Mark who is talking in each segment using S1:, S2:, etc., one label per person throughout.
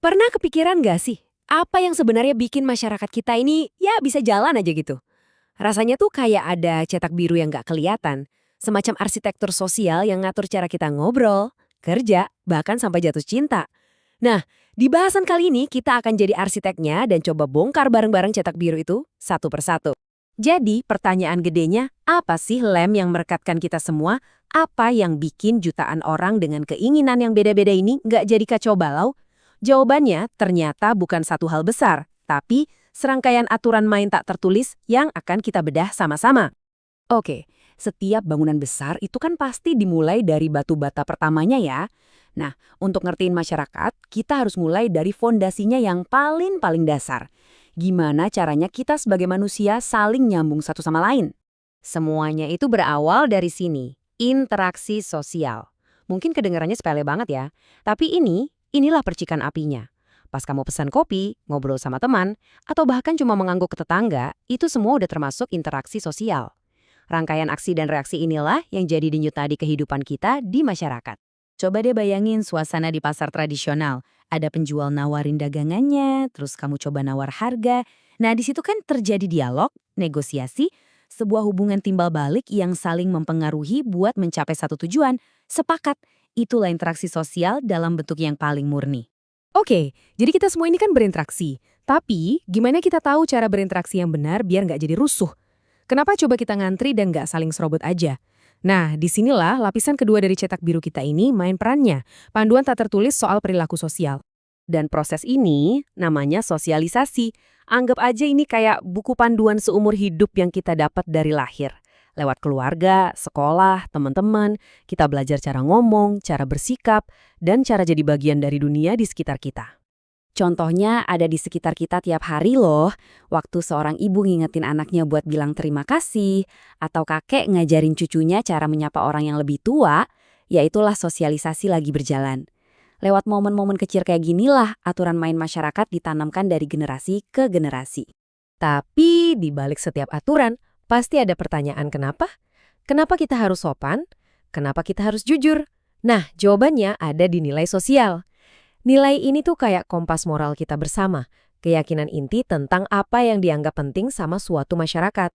S1: Pernah kepikiran nggak sih, apa yang sebenarnya bikin masyarakat kita ini ya bisa jalan aja gitu? Rasanya tuh kayak ada cetak biru yang nggak kelihatan, semacam arsitektur sosial yang ngatur cara kita ngobrol, kerja, bahkan sampai jatuh cinta. Nah, di bahasan kali ini kita akan jadi arsiteknya dan coba bongkar bareng-bareng cetak biru itu satu persatu. Jadi, pertanyaan gedenya, apa sih lem yang merekatkan kita semua? Apa yang bikin jutaan orang dengan keinginan yang beda-beda ini nggak jadi kacau balau? Jawabannya ternyata bukan satu hal besar, tapi serangkaian aturan main tak tertulis yang akan kita bedah sama-sama. Oke, setiap bangunan besar itu kan pasti dimulai dari batu bata pertamanya ya. Nah, untuk ngertiin masyarakat, kita harus mulai dari fondasinya yang paling dasar. Gimana caranya kita sebagai manusia saling nyambung satu sama lain? Semuanya itu berawal dari sini, interaksi sosial. Mungkin kedengarannya sepele banget ya, tapi inilah percikan apinya. Pas kamu pesan kopi, ngobrol sama teman, atau bahkan cuma mengangguk ke tetangga, itu semua udah termasuk interaksi sosial. Rangkaian aksi dan reaksi inilah yang jadi denyut nadi kehidupan kita di masyarakat. Coba deh bayangin suasana di pasar tradisional. Ada penjual nawarin dagangannya, terus kamu coba nawar harga. Nah, di situ kan terjadi dialog, negosiasi, sebuah hubungan timbal balik yang saling mempengaruhi buat mencapai satu tujuan, sepakat. Itulah interaksi sosial dalam bentuk yang paling murni. Oke, jadi kita semua ini kan berinteraksi. Tapi, gimana kita tahu cara berinteraksi yang benar biar nggak jadi rusuh? Kenapa coba kita ngantri dan nggak saling serobot aja? Nah, disinilah lapisan kedua dari cetak biru kita ini main perannya, panduan tak tertulis soal perilaku sosial. Dan proses ini namanya sosialisasi. Anggap aja ini kayak buku panduan seumur hidup yang kita dapat dari lahir. Lewat keluarga, sekolah, teman-teman, kita belajar cara ngomong, cara bersikap, dan cara jadi bagian dari dunia di sekitar kita. Contohnya ada di sekitar kita tiap hari loh, waktu seorang ibu ngingetin anaknya buat bilang terima kasih, atau kakek ngajarin cucunya cara menyapa orang yang lebih tua, ya itulah sosialisasi lagi berjalan. Lewat momen-momen kecil kayak ginilah aturan main masyarakat ditanamkan dari generasi ke generasi. Tapi di balik setiap aturan, pasti ada pertanyaan kenapa? Kenapa kita harus sopan? Kenapa kita harus jujur? Nah, jawabannya ada di nilai sosial. Nilai ini tuh kayak kompas moral kita bersama, keyakinan inti tentang apa yang dianggap penting sama suatu masyarakat.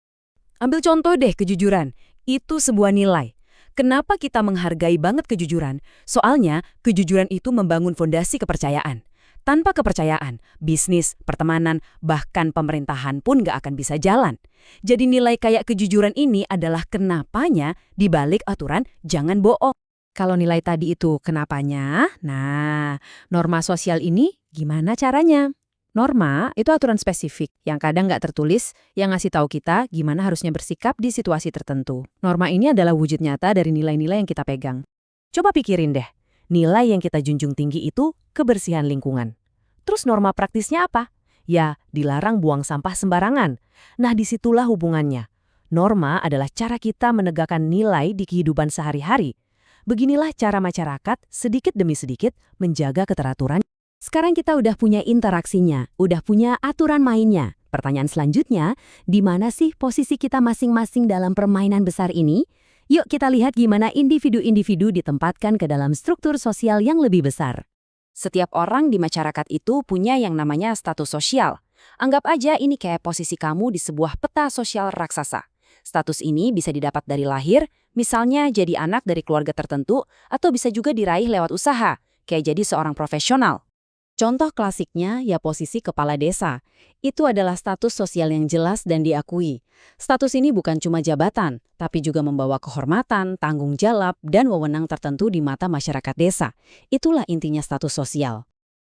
S1: Ambil contoh deh kejujuran, itu sebuah nilai. Kenapa kita menghargai banget kejujuran? Soalnya kejujuran itu membangun fondasi kepercayaan. Tanpa kepercayaan, bisnis, pertemanan, bahkan pemerintahan pun gak akan bisa jalan. Jadi nilai kayak kejujuran ini adalah kenapanya dibalik aturan jangan bohong. Kalau nilai tadi itu kenapanya, nah norma sosial ini gimana caranya? Norma itu aturan spesifik yang kadang nggak tertulis yang ngasih tahu kita gimana harusnya bersikap di situasi tertentu. Norma ini adalah wujud nyata dari nilai-nilai yang kita pegang. Coba pikirin deh, nilai yang kita junjung tinggi itu kebersihan lingkungan. Terus norma praktisnya apa? Ya, dilarang buang sampah sembarangan. Nah, disitulah hubungannya. Norma adalah cara kita menegakkan nilai di kehidupan sehari-hari. Beginilah cara masyarakat sedikit demi sedikit menjaga keteraturan. Sekarang kita udah punya interaksinya, udah punya aturan mainnya. Pertanyaan selanjutnya, di mana sih posisi kita masing-masing dalam permainan besar ini? Yuk kita lihat gimana individu-individu ditempatkan ke dalam struktur sosial yang lebih besar. Setiap orang di masyarakat itu punya yang namanya status sosial. Anggap aja ini kayak posisi kamu di sebuah peta sosial raksasa. Status ini bisa didapat dari lahir, misalnya jadi anak dari keluarga tertentu, atau bisa juga diraih lewat usaha, kayak jadi seorang profesional. Contoh klasiknya ya posisi kepala desa. Itu adalah status sosial yang jelas dan diakui. Status ini bukan cuma jabatan, tapi juga membawa kehormatan, tanggung jawab, dan wewenang tertentu di mata masyarakat desa. Itulah intinya status sosial.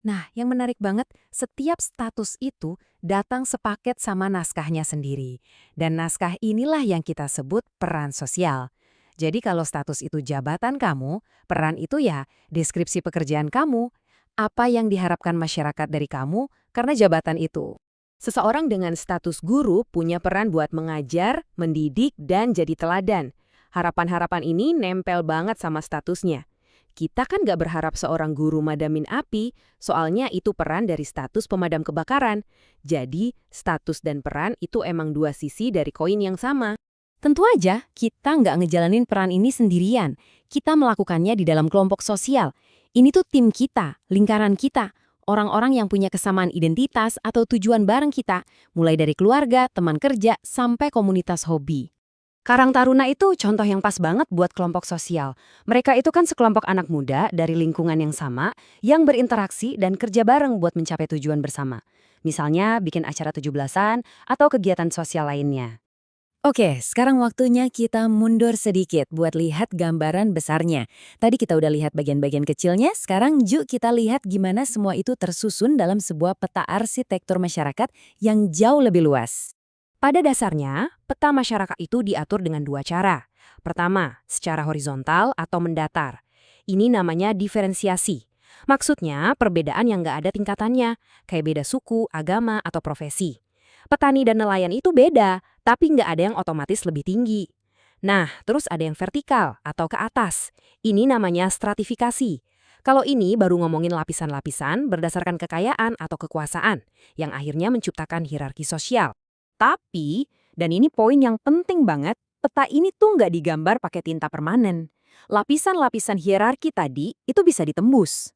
S1: Nah, yang menarik banget, setiap status itu datang sepaket sama naskahnya sendiri. Dan naskah inilah yang kita sebut peran sosial. Jadi kalau status itu jabatan kamu, peran itu ya deskripsi pekerjaan kamu, apa yang diharapkan masyarakat dari kamu karena jabatan itu. Seseorang dengan status guru punya peran buat mengajar, mendidik, dan jadi teladan. Harapan-harapan ini nempel banget sama statusnya. Kita kan gak berharap seorang guru madamin api, soalnya itu peran dari status pemadam kebakaran. Jadi, status dan peran itu emang dua sisi dari koin yang sama. Tentu aja, kita nggak ngejalanin peran ini sendirian. Kita melakukannya di dalam kelompok sosial. Ini tuh tim kita, lingkaran kita,
S2: orang-orang yang punya kesamaan identitas atau tujuan bareng kita, mulai dari keluarga, teman kerja, sampai komunitas hobi.
S1: Karang Taruna itu contoh yang pas banget buat kelompok sosial. Mereka itu kan sekelompok anak muda dari lingkungan yang sama yang berinteraksi dan kerja bareng buat mencapai tujuan bersama. Misalnya bikin acara 17-an atau kegiatan sosial lainnya.
S2: Oke, sekarang waktunya kita mundur sedikit buat lihat gambaran besarnya. Tadi kita udah lihat bagian-bagian kecilnya, sekarang yuk kita lihat gimana semua itu tersusun dalam sebuah peta arsitektur masyarakat yang jauh lebih luas.
S1: Pada dasarnya, peta masyarakat itu diatur dengan dua cara. Pertama, secara horizontal atau mendatar. Ini namanya diferensiasi. Maksudnya, perbedaan yang nggak ada tingkatannya, kayak beda suku, agama, atau profesi. Petani dan nelayan itu beda, tapi nggak ada yang otomatis lebih tinggi. Nah, terus ada yang vertikal atau ke atas. Ini namanya stratifikasi. Kalau ini baru ngomongin lapisan-lapisan berdasarkan kekayaan atau kekuasaan, yang akhirnya menciptakan hierarki sosial. Tapi, dan ini poin yang penting banget, peta ini tuh nggak digambar pakai tinta permanen. Lapisan-lapisan hierarki tadi itu bisa ditembus.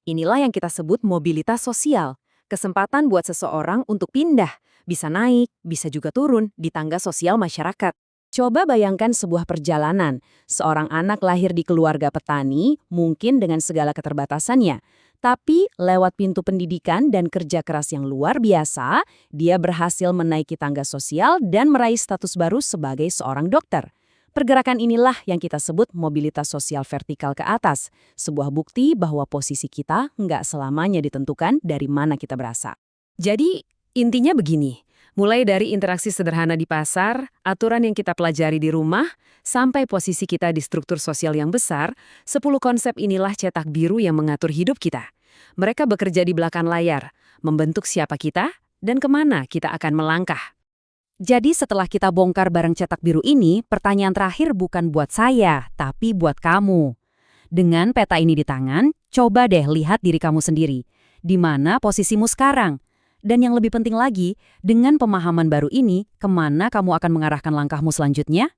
S1: Inilah yang kita sebut mobilitas sosial. Kesempatan buat seseorang untuk pindah, bisa naik, bisa juga turun di tangga sosial masyarakat. Coba bayangkan sebuah perjalanan. Seorang anak lahir di keluarga petani, mungkin dengan segala keterbatasannya. Tapi lewat pintu pendidikan dan kerja keras yang luar biasa, dia berhasil menaiki tangga sosial dan meraih status baru sebagai seorang dokter. Pergerakan inilah yang kita sebut mobilitas sosial vertikal ke atas, sebuah bukti bahwa posisi kita nggak selamanya ditentukan dari mana kita berasal. Jadi, intinya begini, mulai dari interaksi sederhana di pasar, aturan yang kita pelajari di rumah, sampai posisi kita di struktur sosial yang besar, 10 konsep inilah cetak biru yang mengatur hidup kita. Mereka bekerja di belakang layar, membentuk siapa kita dan kemana kita akan melangkah. Jadi setelah kita bongkar barang cetak biru ini, pertanyaan terakhir bukan buat saya, tapi buat kamu. Dengan peta ini di tangan, coba deh lihat diri kamu sendiri. Di mana posisimu sekarang? Dan yang lebih penting lagi, dengan pemahaman baru ini, kemana kamu akan mengarahkan langkahmu selanjutnya?